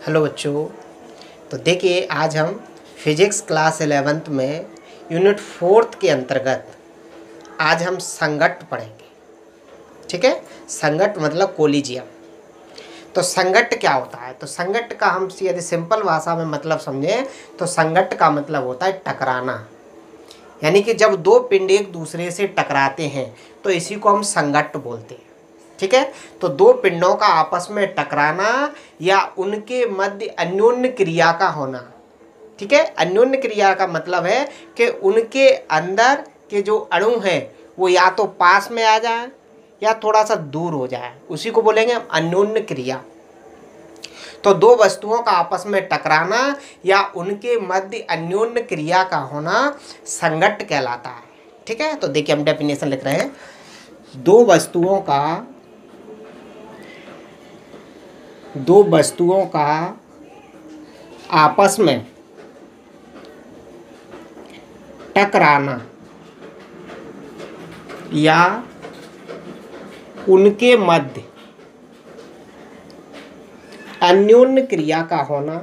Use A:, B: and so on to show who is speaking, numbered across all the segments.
A: Hello बच्चों। तो देखिए आज हम फिजिक्स क्लास 11th में यूनिट 4th के अंतर्गत आज हम संघट्ट पढ़ेंगे। ठीक है, संघट्ट मतलब कोलिजियम। तो संघट्ट क्या होता है? तो संघट्ट का हम यदि सिंपल भाषा में मतलब समझें तो संघट्ट का मतलब होता है टकराना, यानी कि जब दो पिंड एक दूसरे से टकराते हैं तो इसी को हम संघट्ट बोलते हैं। ठीक है, तो दो पिंडों का आपस में टकराना या उनके मध्य अन्योन्य क्रिया का होना। ठीक है, अन्योन्य क्रिया का मतलब है कि उनके अंदर के जो अणु हैं वो या तो पास में आ जाए या थोड़ा सा दूर हो जाए, उसी को बोलेंगे हम अन्योन्य क्रिया। तो दो वस्तुओं का आपस में टकराना या उनके मध्य अन्योन्य क्रिया का होना संघट्ट कहलाता है। ठीक है, तो देखिए हम डेफिनेशन लिख रहे हैं। दो वस्तुओं का आपस में टकराना या उनके मध्य अन्योन्य क्रिया का होना,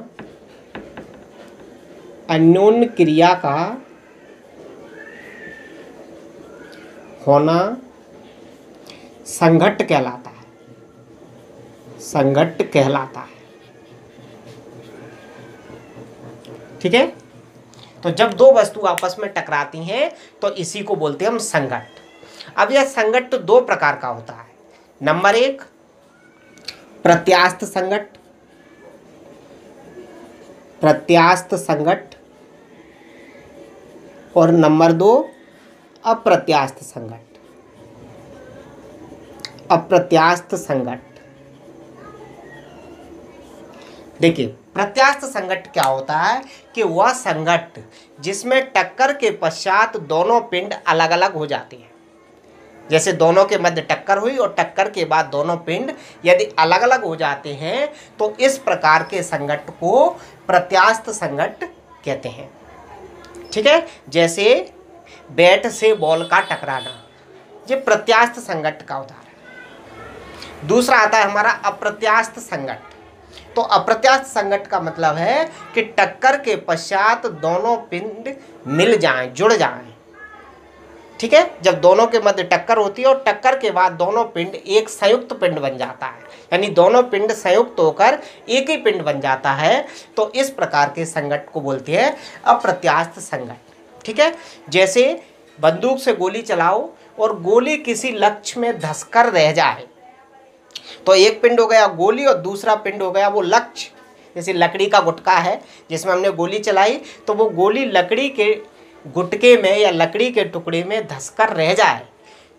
A: अन्योन्य क्रिया का होना संघट्ट कहलाता है, संघट्ट कहलाता है। ठीक है, तो जब दो वस्तु आपस में टकराती हैं तो इसी को बोलते हैं हम संघट्ट। अब यह संघट्ट दो प्रकार का होता है। नंबर 1 प्रत्यास्थ संघट्ट, प्रत्यास्थ संघट्ट, और नंबर 2 अप्रत्यास्थ संघट्ट, अप्रत्यास्थ संघट्ट। देखिए प्रत्यास्थ संघट्ट क्या होता है कि वह संघट्ट जिसमें टक्कर के पश्चात दोनों पिंड अलग अलग हो जाते हैं। जैसे दोनों के मध्य टक्कर हुई और टक्कर के बाद दोनों पिंड यदि अलग अलग हो जाते हैं तो इस प्रकार के संघट्ट को प्रत्यास्थ संघट्ट कहते हैं। ठीक है, जैसे बैट से बॉल का टकराना, ये प्रत्यास्थ संघट्ट का उदाहरण है। दूसरा आता है हमारा अप्रत्यास्थ संघट्ट। तो अप्रत्यास्थ संघट्ट का मतलब है कि टक्कर के पश्चात दोनों पिंड मिल जाएं, जुड़ जाएं। ठीक है, जब दोनों के मध्य टक्कर होती है और टक्कर के बाद दोनों पिंड एक संयुक्त पिंड बन जाता है, यानी दोनों पिंड संयुक्त होकर एक ही पिंड बन जाता है, तो इस प्रकार के संघट्ट को बोलते हैं अप्रत्यास्थ संघट्ट। ठीक है, जैसे बंदूक से गोली चलाओ और गोली किसी लक्ष्य में धंसकर रह जाए, तो एक पिंड हो गया गोली और दूसरा पिंड हो गया वो लक्ष्य। जैसे लकड़ी का गुटका है जिसमें हमने गोली चलाई, तो वो गोली लकड़ी के गुटके में या लकड़ी के टुकड़े में धंसकर रह जाए,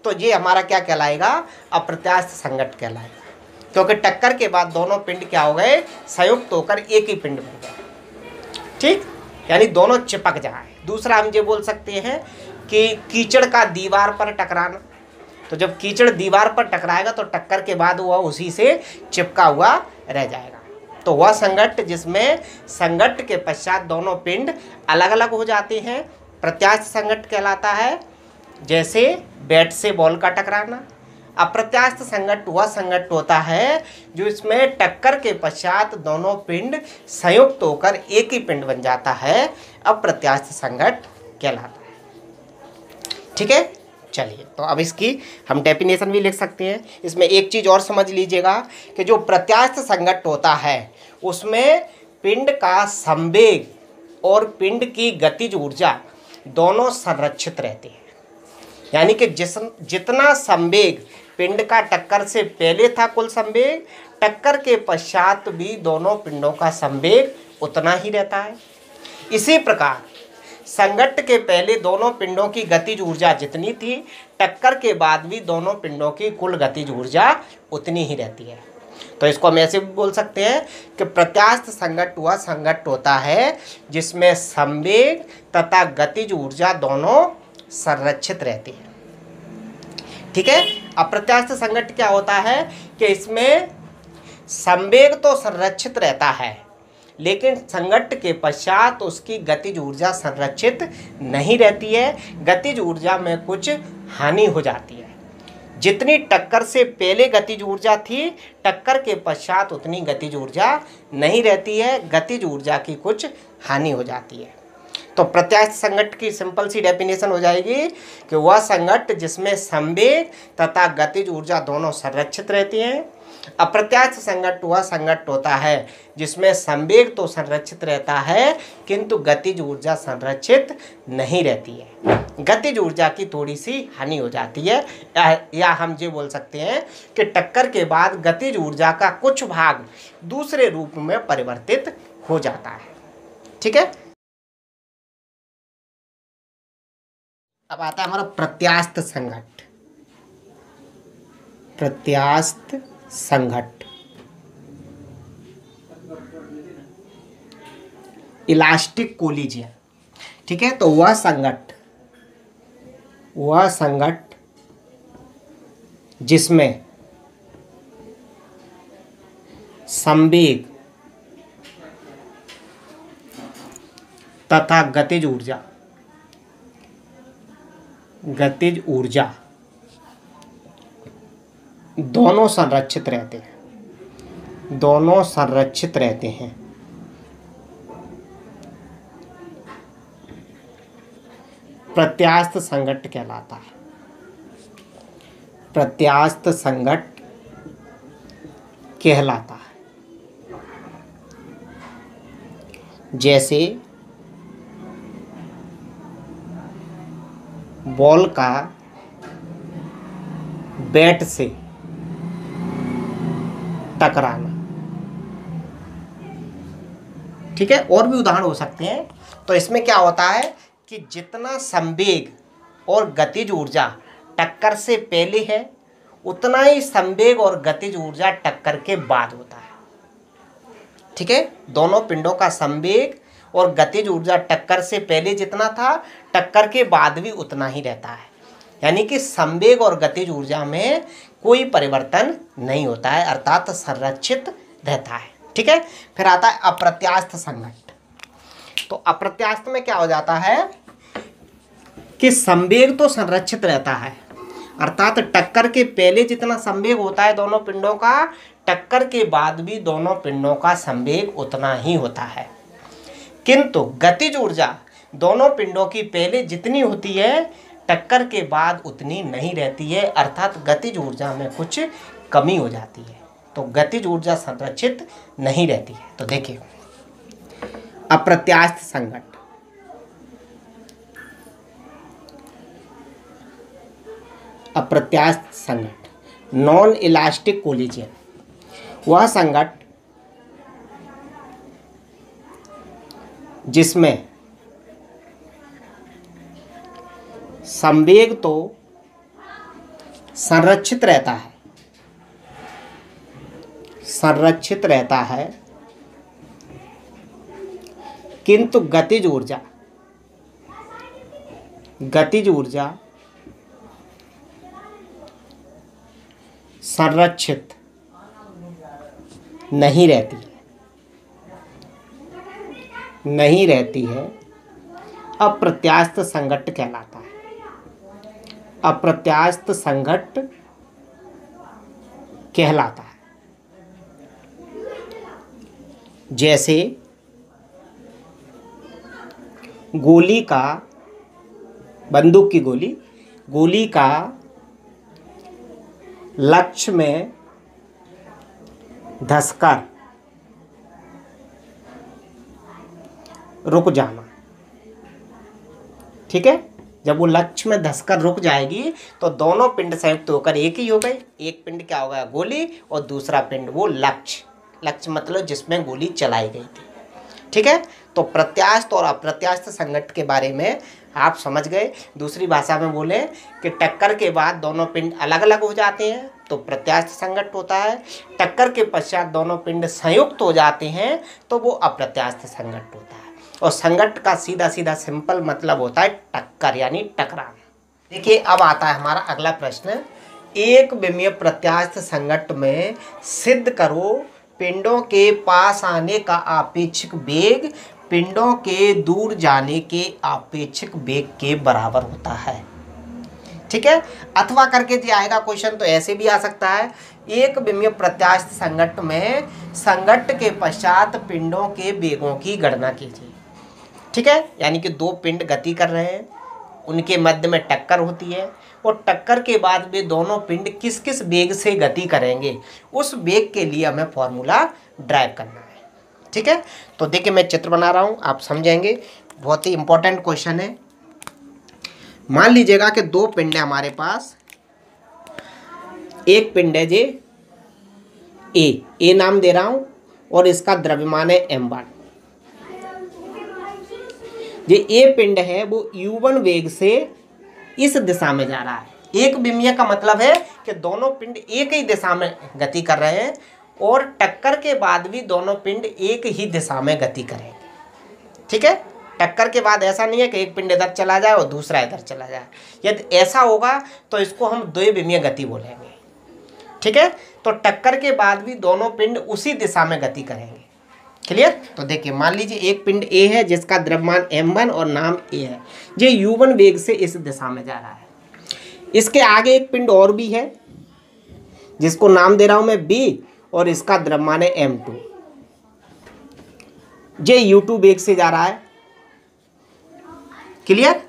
A: तो ये हमारा क्या कहलाएगा? अप्रत्यास्थ संघट्ट कहलाएगा, क्योंकि टक्कर के बाद दोनों पिंड क्या हो गए? संयुक्त होकर एक ही पिंड बन गए। ठीक, यानी दोनों चिपक जाए। दूसरा हम ये बोल सकते हैं कि कीचड़ का दीवार पर टकराना। तो जब कीचड़ दीवार पर टकराएगा तो टक्कर के बाद वह उसी से चिपका हुआ रह जाएगा। तो वह संघट्ट जिसमें संघट्ट के पश्चात दोनों पिंड अलग अलग हो जाते हैं प्रत्यास्थ संघट्ट कहलाता है। जैसे बैट से बॉल का टकराना। अप्रत्यास्थ संघट्ट वह संघट्ट होता है जो इसमें टक्कर के पश्चात दोनों पिंड संयुक्त होकर एक ही पिंड बन जाता है, अप्रत्यास्थ संघट्ट कहलाता है। ठीक है, चलिए तो अब इसकी हम डेफिनेशन भी लिख सकते हैं। इसमें एक चीज़ और समझ लीजिएगा कि जो प्रत्यास्थ संघट्ट होता है उसमें पिंड का संवेग और पिंड की गतिज ऊर्जा दोनों संरक्षित रहते हैं। यानी कि जितना संवेग पिंड का टक्कर से पहले था कुल संवेग, टक्कर के पश्चात भी दोनों पिंडों का संवेग उतना ही रहता है। इसी प्रकार संघट्ट के पहले दोनों पिंडों की गतिज ऊर्जा जितनी थी, टक्कर के बाद भी दोनों पिंडों की कुल गतिज ऊर्जा उतनी ही रहती है। तो इसको हम ऐसे भी बोल सकते हैं कि प्रत्यास्थ संघट्ट वह संघट्ट होता है जिसमें संवेग तथा गतिज ऊर्जा दोनों संरक्षित रहती है। ठीक है, अप्रत्यास्थ संघट्ट क्या होता है कि इसमें संवेग तो संरक्षित रहता है लेकिन संघट्ट के पश्चात उसकी गतिज ऊर्जा संरक्षित नहीं रहती है, गतिज ऊर्जा में कुछ हानि हो जाती है। जितनी टक्कर से पहले गतिज ऊर्जा थी, टक्कर के पश्चात उतनी गतिज ऊर्जा नहीं रहती है, गतिज ऊर्जा की कुछ हानि हो जाती है। तो प्रत्यास्थ संघट्ट की सिंपल सी डेफिनेशन हो जाएगी कि वह संघट्ट जिसमें संवेग तथा गतिज ऊर्जा दोनों संरक्षित रहती हैं। अप्रत्यास्थ संघट्ट वह संघट्ट होता है जिसमें संवेग तो संरक्षित रहता है किंतु गतिज ऊर्जा संरक्षित नहीं रहती है, गतिज ऊर्जा की थोड़ी सी हानि हो जाती है, या हम ये बोल सकते हैं कि टक्कर के बाद गतिज ऊर्जा का कुछ भाग दूसरे रूप में परिवर्तित हो जाता है। ठीक है, अब आता है हमारा प्रत्यास्थ संघट्ट। प्रत्यास्थ संघट्ट इलास्टिक कोलिजन। ठीक है, तो वह संघट्ट जिसमें संवेग तथा गतिज ऊर्जा दोनों संरक्षित रहते हैं, प्रत्यास्थ संघट्ट कहलाता है। प्रत्यास्थ संघट्ट कहलाता है। जैसे बॉल का बैट से टकराना। ठीक है, और भी उदाहरण हो सकते हैं। तो इसमें क्या होता है कि जितना संवेग और गतिज ऊर्जा टक्कर से पहले है उतना ही संवेग और गतिज ऊर्जा टक्कर के बाद होता है। ठीक है, दोनों पिंडों का संवेग और गतिज ऊर्जा टक्कर से पहले जितना था टक्कर के बाद भी उतना ही रहता है, यानी कि संवेग और गतिज ऊर्जा में कोई परिवर्तन नहीं होता है, अर्थात संरक्षित रहता है। ठीक है, फिर आता है अप्रत्यास्थ संघट्ट। तो अप्रत्यास्थ में क्या हो जाता है कि संवेग तो संरक्षित रहता है, अर्थात टक्कर के पहले जितना संवेग होता है दोनों पिंडों का, टक्कर के बाद भी दोनों पिंडों का संवेग उतना ही होता है, किंतु गतिज ऊर्जा दोनों पिंडों की पहले जितनी होती है टक्कर के बाद उतनी नहीं रहती है, अर्थात गतिज ऊर्जा में कुछ कमी हो जाती है, तो गतिज ऊर्जा संरक्षित नहीं रहती है। तो देखिए अप्रत्यास्थ संघट्ट, अप्रत्यास्थ संघट्ट नॉन इलास्टिक कोलिजन वह संघट्ट जिसमें संवेग तो संरक्षित रहता है किंतु गतिज ऊर्जा संरक्षित नहीं रहती है, अप्रत्यास्थ संघट्ट कहलाता है। अप्रत्यास्थ संघट्ट कहलाता है। जैसे गोली का, बंदूक की गोली का लक्ष्य में धंसकर रुक जाना। ठीक है, जब वो लक्ष्य में धंसकर रुक जाएगी तो दोनों पिंड संयुक्त होकर एक ही हो गए। एक पिंड क्या हो गया, गोली, और दूसरा पिंड वो लक्ष्य मतलब जिसमें गोली चलाई गई थी। ठीक है, तो प्रत्यास्थ और अप्रत्यास्थ संघट्ट के बारे में आप समझ गए। दूसरी भाषा में बोले कि टक्कर के बाद दोनों पिंड अलग अलग हो जाते हैं तो प्रत्यास्थ संघट्ट होता है, टक्कर के पश्चात दोनों पिंड संयुक्त हो जाते हैं तो वो अप्रत्यास्थ संघट्ट होता है। और संघट्ट का सीधा सीधा सिंपल मतलब होता है टक्कर यानी टकराना। देखिए अब आता है हमारा अगला प्रश्न, एक विमीय प्रत्यास्थ संघट्ट में सिद्ध करो पिंडों के पास आने का आपेक्षिक वेग पिंडों के दूर जाने के आपेक्षिक वेग के बराबर होता है। ठीक है। अथवा करके दिया आएगा क्वेश्चन, तो ऐसे भी आ सकता है, एक विमीय प्रत्यास्थ संघट्ट में संघट्ट के पश्चात पिंडों के वेगों की गणना कीजिए। ठीक है, यानी कि दो पिंड गति कर रहे हैं, उनके मध्य में टक्कर होती है और टक्कर के बाद वे दोनों पिंड किस किस वेग से गति करेंगे, उस वेग के लिए हमें फॉर्मूला ड्राइव करना है। ठीक है, तो देखिए मैं चित्र बना रहा हूँ, आप समझेंगे, बहुत ही इंपॉर्टेंट क्वेश्चन है। मान लीजिएगा कि दो पिंड है हमारे पास, एक पिंड है जे ए नाम दे रहा हूँ और इसका द्रव्यमान है m1। ये ए पिंड है वो u1 वेग से इस दिशा में जा रहा है। एक विमीय का मतलब है कि दोनों पिंड एक ही दिशा में गति कर रहे हैं और टक्कर के बाद भी दोनों पिंड एक ही दिशा में गति करेंगे। ठीक है, टक्कर के बाद ऐसा नहीं है कि एक पिंड इधर चला जाए और दूसरा इधर चला जाए। यदि ऐसा होगा तो इसको हम द्विविमीय गति बोलेंगे। ठीक है, तो टक्कर के बाद भी दोनों पिंड उसी दिशा में गति करेंगे। क्लियर? तो देखिए मान लीजिए एक पिंड ए है जिसका द्रव्यमान m1 और नाम ए है, ये u1 वेग से इस दिशा में जा रहा है। इसके आगे एक पिंड और भी है जिसको नाम दे रहा हूं मैं b और इसका द्रव्यमान है m2, ये u2 वेग से जा रहा है। क्लियर?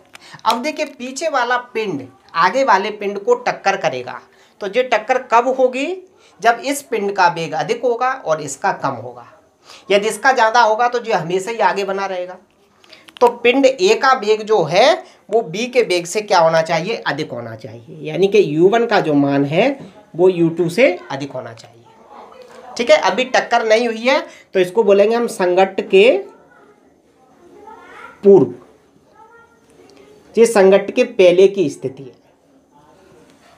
A: अब देखिए पीछे वाला पिंड आगे वाले पिंड को टक्कर करेगा, तो ये टक्कर कब होगी? जब इस पिंड का वेग अधिक होगा और इसका कम होगा। यदि इसका ज़्यादा होगा तो ये हमेशा ही आगे बना रहेगा। तो पिंड ए का वेग जो है वो बी के वेग से क्या होना चाहिए? अधिक होना चाहिए, यानी कि u1 का जो मान है वो u2 से अधिक होना चाहिए। ठीक है, अभी टक्कर नहीं हुई है तो इसको बोलेंगे हम संघट्ट के पूर्व, ये संघट्ट के पहले की स्थिति है।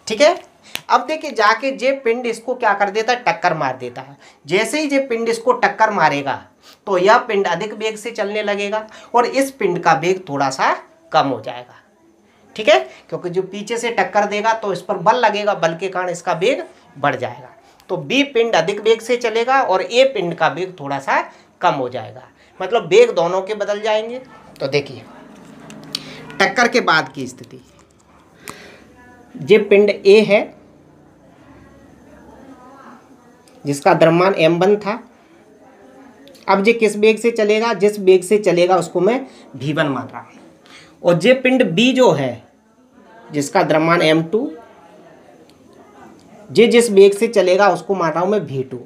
A: ठीक है, अब देखिए जाके जे पिंड इसको क्या कर देता है? टक्कर मार देता है। जैसे ही जे पिंड इसको टक्कर मारेगा तो यह पिंड अधिक वेग से चलने लगेगा और इस पिंड का वेग थोड़ा सा कम हो जाएगा। ठीक है, क्योंकि जो पीछे से टक्कर देगा तो इस पर बल लगेगा, बल के कारण इसका वेग बढ़ जाएगा। तो बी पिंड अधिक वेग से चलेगा और ए पिंड का वेग थोड़ा सा कम हो जाएगा, मतलब वेग दोनों के बदल जाएंगे। तो देखिए टक्कर के बाद की स्थिति, ये पिंड ए है जिसका द्रव्यमान m1 था। अब ये किस वेग से चलेगा? जिस वेग से चलेगा उसको मैं v1 मान रहा हूँ। और ये पिंड b जो है जिसका द्रव्यमान m2, ये जिस वेग से चलेगा उसको मान रहा हूँ मैं v2।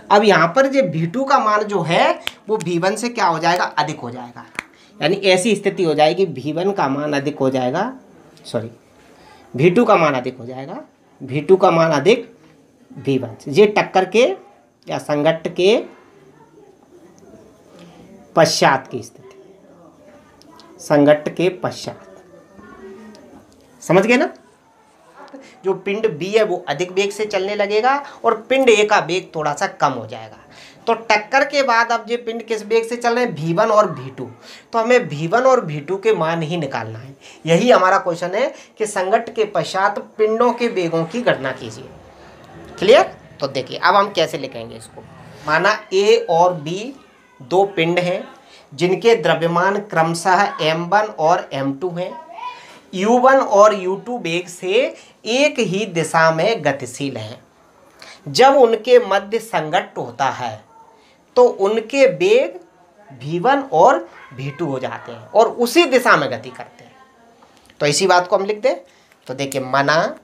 A: अब यहाँ पर ये v2 का मान जो है वो v1 से क्या हो जाएगा? अधिक हो जाएगा। यानी ऐसी स्थिति हो जाएगी v1 का मान अधिक हो जाएगा, v2 का मान अधिक हो जाएगा, v2 का मान अधिक v1। ये टक्कर के या संघट्ट के पश्चात की स्थिति, संघट्ट के पश्चात। समझ गए ना? जो पिंड B है वो अधिक वेग से चलने लगेगा और पिंड A का वेग थोड़ा सा कम हो जाएगा। तो टक्कर के बाद अब ये पिंड किस वेग से चल रहे हैं? V1 और V2। तो हमें V1 और V2 के मान ही निकालना है। यही हमारा क्वेश्चन है कि संघट्ट के पश्चात पिंडों के वेगों की गणना कीजिए। क्लियर? तो देखिए अब हम कैसे लिखेंगे इसको। माना A और B दो पिंड हैं जिनके द्रव्यमान क्रमशः m1 और m2 हैं। u1 और u2 वेग से एक ही दिशा में गतिशील हैं। जब उनके मध्य संघट्ट होता है तो उनके वेग v1 और v2 हो जाते हैं और उसी दिशा में गति करते हैं। तो इसी बात को हम लिख दें। तो देखिए माना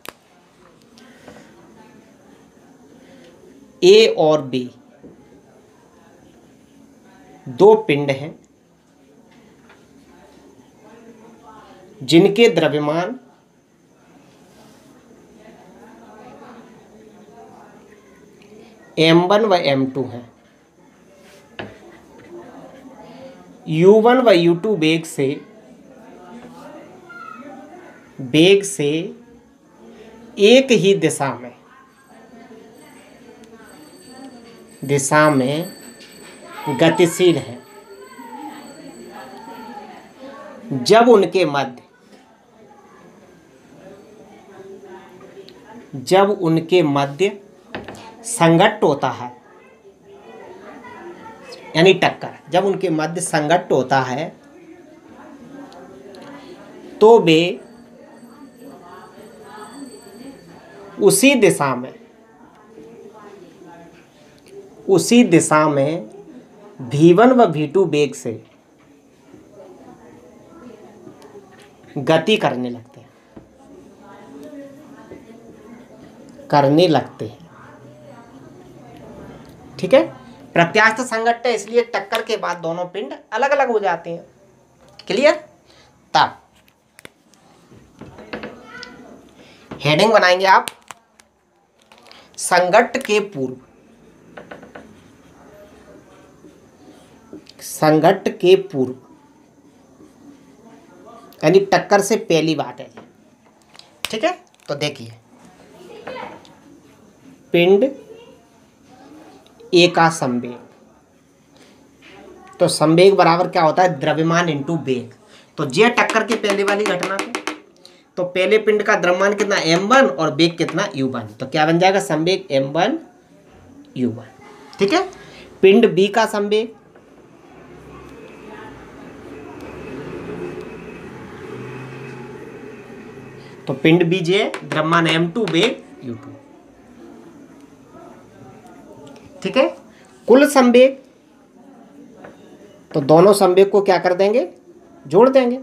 A: A और B दो पिंड हैं जिनके द्रव्यमान m1 व m2 हैं। u1 व u2 वेग से एक ही दिशा में गतिशील है। जब उनके मध्य संघट्ट होता है, यानी टक्कर, जब उनके मध्य संघट्ट होता है तो वे उसी दिशा में v1 व v2 वेग से गति करने लगते हैं। ठीक है, प्रत्यास्थ संघट्ट है इसलिए टक्कर के बाद दोनों पिंड अलग अलग हो जाते हैं। क्लियर? तब हेडिंग बनाएंगे आप, संघट्ट के पूर्व, यानी टक्कर से पहली बात है। ठीक है, तो देखिए पिंड ए का संवेग, तो संवेग बराबर क्या होता है? द्रव्यमान इंटू वेग। तो ये टक्कर के पहले वाली घटना थी, तो पहले पिंड का द्रव्यमान कितना? m1 और वेग कितना? u1। तो क्या बन जाएगा? संवेग m1 u1। ठीक है, पिंड बी का संवेग, तो पिंड बी जे द्रव्यमान m2 वेग u2। ठीक है, कुल संवेग, तो दोनों संवेग को क्या कर देंगे? जोड़ देंगे।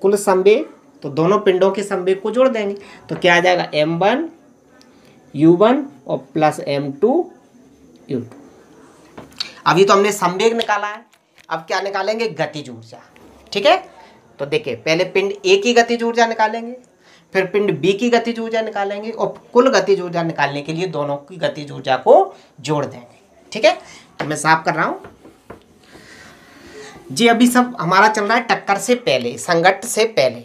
A: कुल संवेग, तो दोनों पिंडों के संवेग को जोड़ देंगे, तो क्या आ जाएगा? m1 u1 और प्लस m2 u2। अभी तो हमने संवेग निकाला है, अब क्या निकालेंगे? गतिज ऊर्जा। ठीक है, तो देखिए पहले पिंड ए की गतिज ऊर्जा निकालेंगे, फिर पिंड बी की गतिज ऊर्जा निकालेंगे, और कुल गतिज ऊर्जा निकालने के लिए दोनों की गतिज ऊर्जा को जोड़ देंगे। ठीक है, तो मैं साफ कर रहा हूं जी। अभी सब हमारा चल रहा है टक्कर से पहले, संघट्ट से पहले।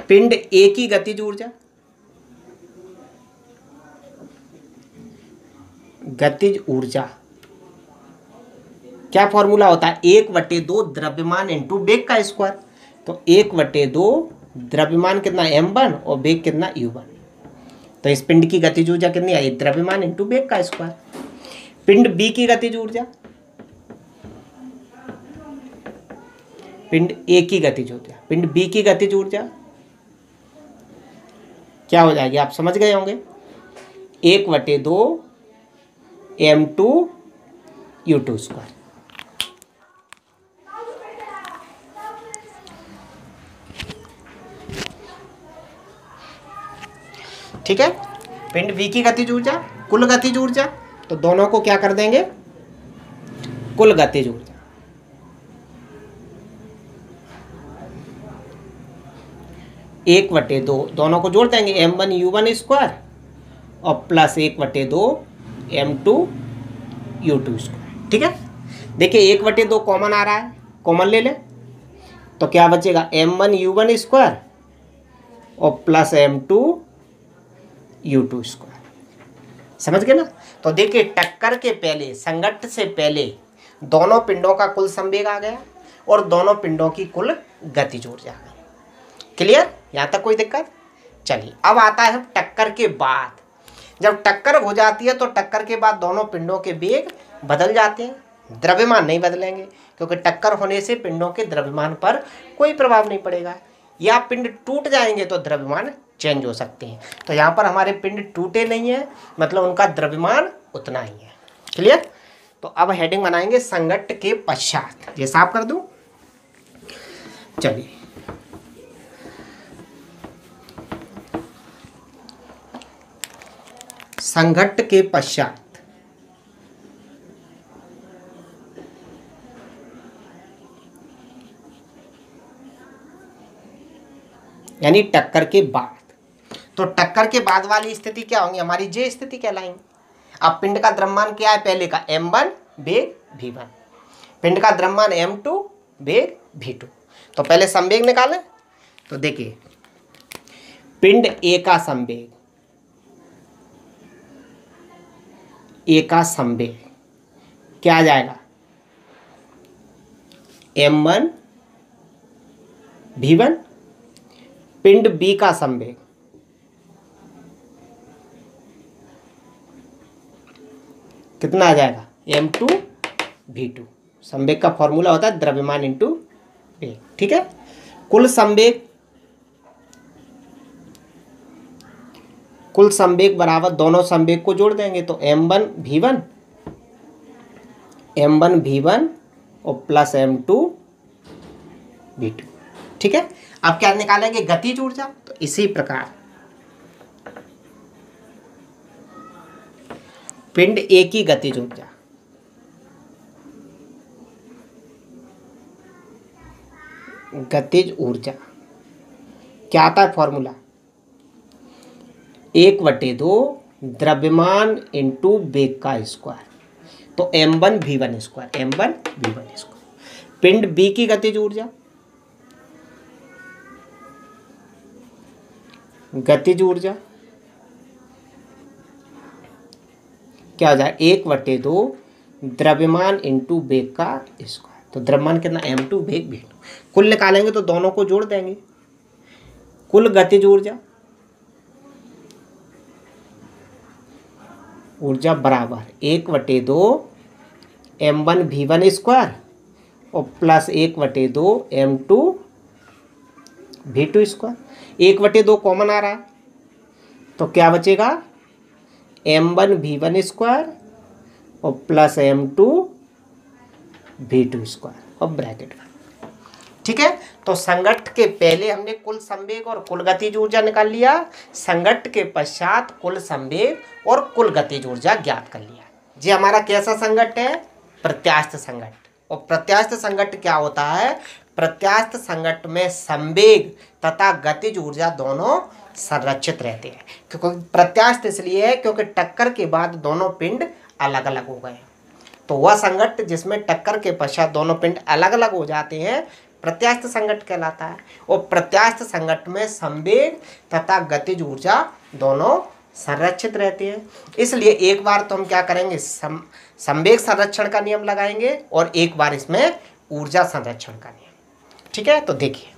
A: पिंड ए की गतिज ऊर्जा, क्या फॉर्मूला होता है? 1/2 द्रव्यमान इंटू वेग का स्क्वायर। तो 1/2 द्रव्यमान कितना? m1 और वेग कितना? u1। तो इस पिंड की गतिज ऊर्जा कितनी आई? द्रव्यमान इंटू वेग का स्क्वायर। पिंड बी की गतिज ऊर्जा, पिंड ए की गतिज ऊर्जा, पिंड बी की गतिज ऊर्जा क्या हो जाएगी? आप समझ गए होंगे, 1/2 m2 u2 स्क्वायर। ठीक है, पिंड बी की गतिज ऊर्जा, कुल गतिज ऊर्जा, तो दोनों को क्या कर देंगे? कुल गतिज ऊर्जा। एक बटे दो, दोनों को जोड़ देंगे, m1 u1 स्क्वायर और प्लस 1/2 m2 u2 स्क्वायर। ठीक है, देखिए 1/2 कॉमन आ रहा है, कॉमन ले ले, तो क्या बचेगा? m1 u1 स्क्वायर और प्लस m2 u2 स्क्वायर। समझ गए ना? तो देखिए टक्कर के पहले, संघट्ट से पहले दोनों पिंडों का कुल संवेग आ गया और दोनों पिंडों की कुल गतिज ऊर्जा आ गई। क्लियर? यहाँ तक कोई दिक्कत? चलिए अब आता है टक्कर के बाद। जब टक्कर हो जाती है तो टक्कर के बाद दोनों पिंडों के वेग बदल जाते हैं, द्रव्यमान नहीं बदलेंगे, क्योंकि टक्कर होने से पिंडों के द्रव्यमान पर कोई प्रभाव नहीं पड़ेगा। या पिंड टूट जाएंगे तो द्रव्यमान चेंज हो सकते हैं। तो यहाँ पर हमारे पिंड टूटे नहीं है, मतलब उनका द्रव्यमान उतना ही है। क्लियर? तो अब हेडिंग बनाएंगे संघट्ट के पश्चात। ये साफ कर दूं? चलिए संघट्ट के पश्चात यानी टक्कर के बाद। तो टक्कर के बाद वाली स्थिति क्या होंगी? हमारी जे स्थिति कहलाएंगी। अब पिंड का द्रव्यमान क्या है? पहले का m1 वेग v1, पिंड का द्रव्यमान m2 वेग v2। तो पहले संवेग निकालें। तो देखिए पिंड ए का संवेग, ए का संवेग क्या आ जाएगा? m1 v1। पिंड बी का संवेग कितना आ जाएगा? m2 v2। संवेग का फॉर्मूला होता है द्रव्यमान इंटू वेग। ठीक है, कुल संवेग कुल संवेग बराबर दोनों संवेग को जोड़ देंगे तो m1 v1 और प्लस m2 v2। ठीक है, अब क्या निकालेंगे, गतिज ऊर्जा। तो इसी प्रकार पिंड ए की गतिज ऊर्जा क्या आता है फॉर्मूला, 1/2 द्रव्यमान इंटू वेग का स्क्वायर, तो m1 v1 स्क्वायर। पिंड बी की गतिज ऊर्जा क्या हो जाए, 1/2 द्रव्यमान इंटू वेग का स्क्वायर। तो द्रव्यमान कितना, m2, वेग v2। कुल निकालेंगे तो दोनों को जोड़ देंगे, कुल गतिज ऊर्जा बराबर 1/2 m1 v1 स्क्वायर और plus 1/2 m2 v2 square. 1/2 common आ रहा है तो क्या बचेगा, m1 v1 स्क्वायर और प्लस m2 v2 स्क्वायर और ब्रैकेट में। ठीक है, तो संघट्ट के पहले हमने कुल संवेग और कुल गतिज ऊर्जा निकाल लिया, संघट्ट के पश्चात कुल संवेग और कुल गतिज ऊर्जा ज्ञात कर लिया। जी हमारा कैसा संघट्ट है, प्रत्यास्थ संघट्ट। और प्रत्यास्थ संघट्ट क्या होता है, प्रत्यास्थ संघट्ट में संवेग तथा गतिज ऊर्जा दोनों संरक्षित रहते हैं। क्योंकि प्रत्यास्थ इसलिए है क्योंकि टक्कर के बाद दोनों पिंड अलग अलग हो गए, तो वह संघट्ट जिसमें टक्कर के पश्चात दोनों पिंड अलग अलग हो जाते हैं प्रत्यास्थ संघट्ट कहलाता है। और प्रत्यास्थ संघट्ट में संवेग तथा गतिज ऊर्जा दोनों संरक्षित रहती है। इसलिए एक बार तो हम क्या करेंगे, संवेग संरक्षण का नियम लगाएंगे और एक बार इसमें ऊर्जा संरक्षण का नियम। ठीक है, तो देखिए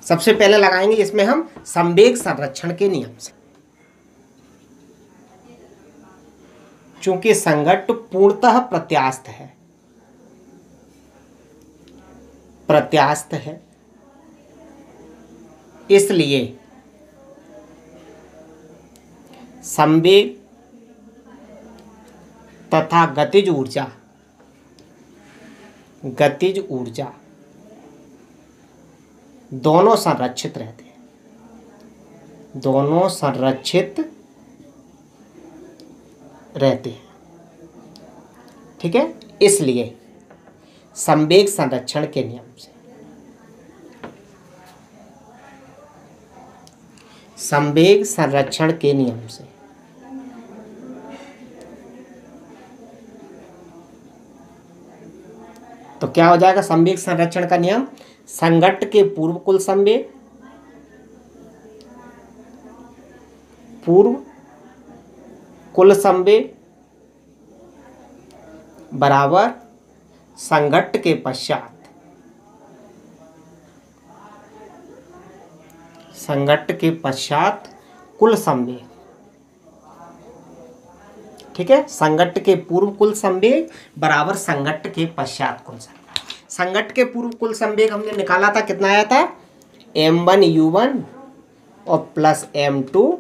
A: सबसे पहले लगाएंगे इसमें हम संवेग संरक्षण के नियम से। चूंकि संघट्ट पूर्णतः प्रत्यास्थ है इसलिए संवेग तथा गतिज ऊर्जा दोनों संरक्षित रहते हैं, ठीक है। इसलिए संवेग संरक्षण के नियम से तो क्या हो जाएगा, संवेग संरक्षण का नियम, संघट्ट के पूर्व कुल संवेग बराबर संघट्ट के पश्चात कुल संवेग। ठीक है, संघट्ट के पूर्व कुल संवेग बराबर संघट्ट के पश्चात कुल संवेग। संघट्ट के पूर्व कुल संवेग हमने निकाला था, कितना आया था, m1 u1 और प्लस m2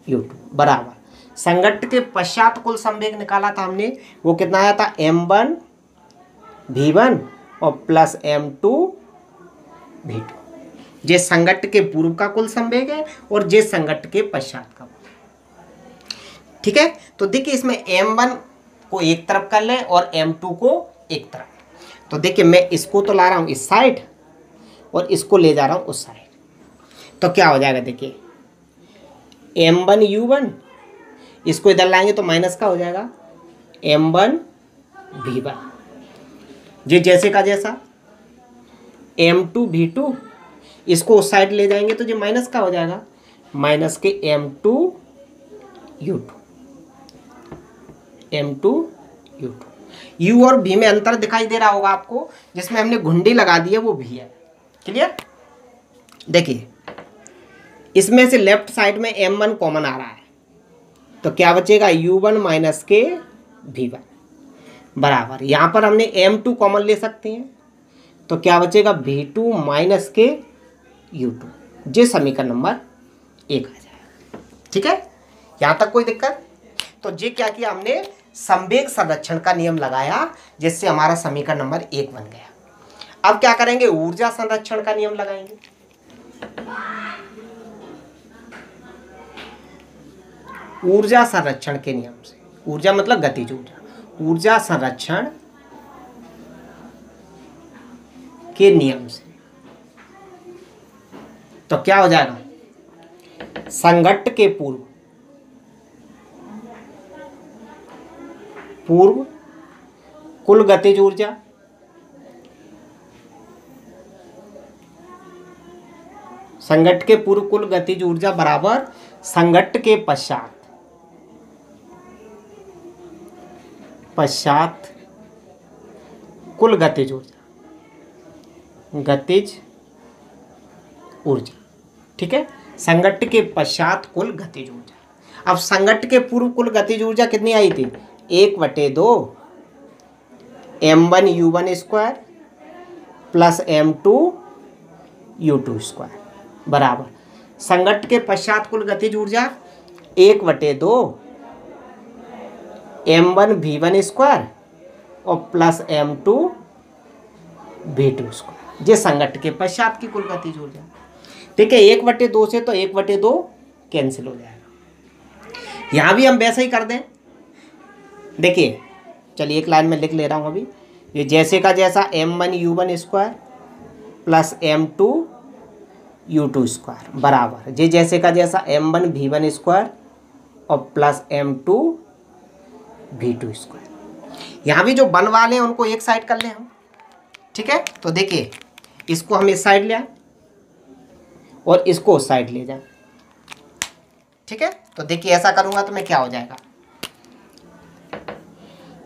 A: u2 बराबर संघट्ट के पश्चात कुल संवेग निकाला था हमने, वो कितना आया था, m1 v1 और प्लस m2 v2। ये संघट्ट के पूर्व का कुल संवेग है और ये संघट्ट के पश्चात का। ठीक है, तो देखिए इसमें m1 को एक तरफ कर लें और m2 को एक तरफ। तो देखिए मैं इसको तो ला रहा हूँ इस साइड और इसको ले जा रहा हूँ उस साइड, तो क्या हो जाएगा, देखिए m1 u1, इसको इधर लाएंगे तो माइनस का हो जाएगा m1 v1, ये जैसे का जैसा m2 v2, इसको उस साइड ले जाएंगे तो ये माइनस का हो जाएगा, माइनस के m2 u2। u और v में अंतर दिखाई दे रहा होगा आपको, जिसमें हमने घुंडी लगा दी है वो v है। क्लियर, देखिए इसमें से लेफ्ट साइड में m1 कॉमन आ रहा है तो क्या बचेगा, u1 माइनस के v1 बराबर, यहाँ पर हमने m2 कॉमन ले सकते हैं तो क्या बचेगा, v2 माइनस के u2। ये समीकरण नंबर 1 आ जाएगा। ठीक है, यहाँ तक कोई दिक्कत? तो ये क्या किया हमने, संवेग संरक्षण का नियम लगाया, जिससे हमारा समीकरण नंबर 1 बन गया। अब क्या करेंगे, ऊर्जा संरक्षण का नियम लगाएंगे। ऊर्जा संरक्षण के नियम से, ऊर्जा मतलब गतिज ऊर्जा, ऊर्जा संरक्षण के नियम से तो क्या हो जाएगा, संघट्ट के पूर्व कुल गतिज ऊर्जा संघट्ट के पूर्व कुल गतिज ऊर्जा बराबर संघट्ट के पश्चात कुल गतिज ऊर्जा। ठीक है, संघट्ट के पश्चात कुल गतिज ऊर्जा। अब संघट्ट के पूर्व कुल गतिज ऊर्जा कितनी आई थी, 1/2 m1u1² प्लस m2u2² बराबर संघट्ट के पश्चात कुल गतिज ऊर्जा 1/2 m1v1² और प्लस m2v2²। ये संघट्ट के पश्चात की कुल गतिज ऊर्जा। ठीक है, 1/2 से तो 1/2 कैंसिल हो जाएगा। यहाँ भी हम वैसा ही कर दें। देखिए, चलिए एक लाइन में लिख ले रहा हूँ अभी। ये जैसे का जैसा m1u1² प्लस m2u2² बराबर ये जैसे का जैसा m1v1² और प्लस m2v2²। यहाँ भी जो बन वाले हैं उनको एक साइड कर लें हम। ठीक है, तो देखिए इसको हम इस साइड ले आए और इसको उस साइड ले जाए। ठीक है, तो देखिए ऐसा करूँगा तो मैं क्या हो जाएगा,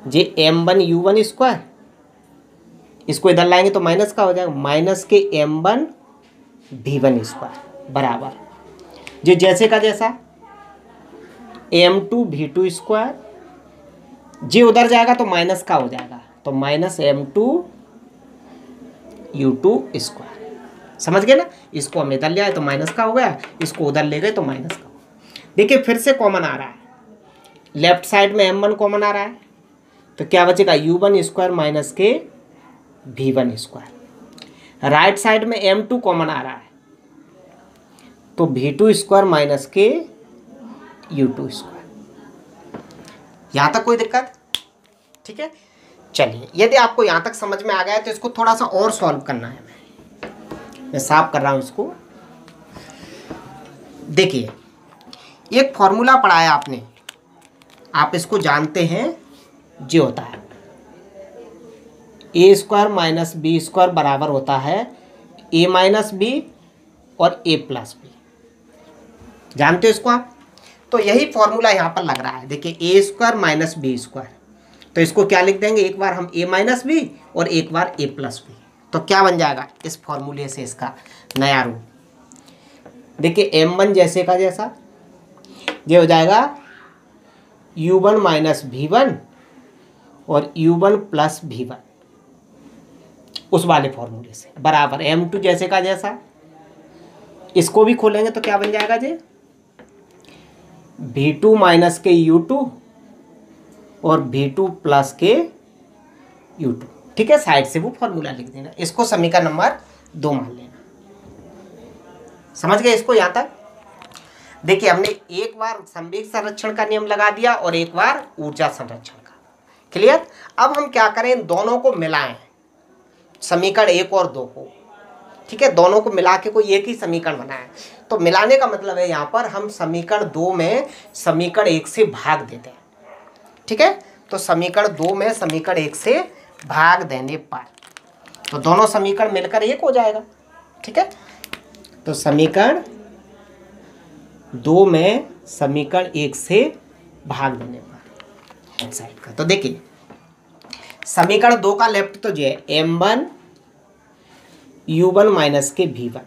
A: ये m1u1² इसको इधर लाएंगे तो माइनस का हो जाएगा, माइनस के m1v1² बराबर ये जैसे का जैसा m2v2²। ये उधर जाएगा तो माइनस का हो जाएगा, तो माइनस m2u2²। समझ गए ना, इसको हम इधर ले आए तो माइनस का हो गया, इसको उधर ले गए तो माइनस का हो। देखिए फिर से कॉमन आ रहा है, लेफ्ट साइड में m1 कॉमन आ रहा है, तो क्या बचेगा u1² माइनस के v1²। राइट साइड में m2 कॉमन आ रहा है, तो v2² माइनस के u2²। यहाँ तक कोई दिक्कत? ठीक है, चलिए यदि आपको यहाँ तक समझ में आ गया तो इसको थोड़ा सा और सॉल्व करना है। मैं साफ कर रहा हूँ इसको। देखिए एक फॉर्मूला पढ़ा है आपने, आप इसको जानते हैं, जो होता है a² माइनस b² बराबर होता है a माइनस बी और a प्लस बी। जानते हो इसको आप? तो यही फॉर्मूला यहाँ पर लग रहा है। देखिए a² माइनस b², तो इसको क्या लिख देंगे, एक बार हम a माइनस बी और एक बार a प्लस बी। तो क्या बन जाएगा इस फॉर्मूले से इसका नया रूप। देखिए m1 जैसे का जैसा ये हो जाएगा u1 माइनस v1 और u1 प्लस v1 उस वाले फॉर्मूले से बराबर m2 जैसे का जैसा, इसको भी खोलेंगे तो क्या बन जाएगा जी, v2 माइनस के u2 और v2 प्लस के u2। ठीक है, साइड से वो फॉर्मूला लिख देना, इसको समीकरण नंबर 2 मान लेना। समझ गए इसको यहाँ तक? देखिए हमने एक बार संवेग संरक्षण का नियम लगा दिया और एक बार ऊर्जा संरक्षण का। क्लियर? अब हम क्या करें, दोनों को मिलाएं, समीकरण 1 और 2 को। ठीक है, दोनों को मिला के कोई एक ही समीकरण बनाएं। तो मिलाने का मतलब है यहाँ पर हम समीकरण 2 में समीकरण 1 से भाग देते हैं। ठीक है, तो समीकरण 2 में समीकरण 1 से भाग देने पर तो दोनों समीकरण मिलकर 1 हो जाएगा। ठीक है, तो समीकरण 2 में समीकरण 1 से भाग देने पर साइड का। तो देखिए समीकरण 2 का लेफ्ट तो जो है m1 u1 माइनस के v1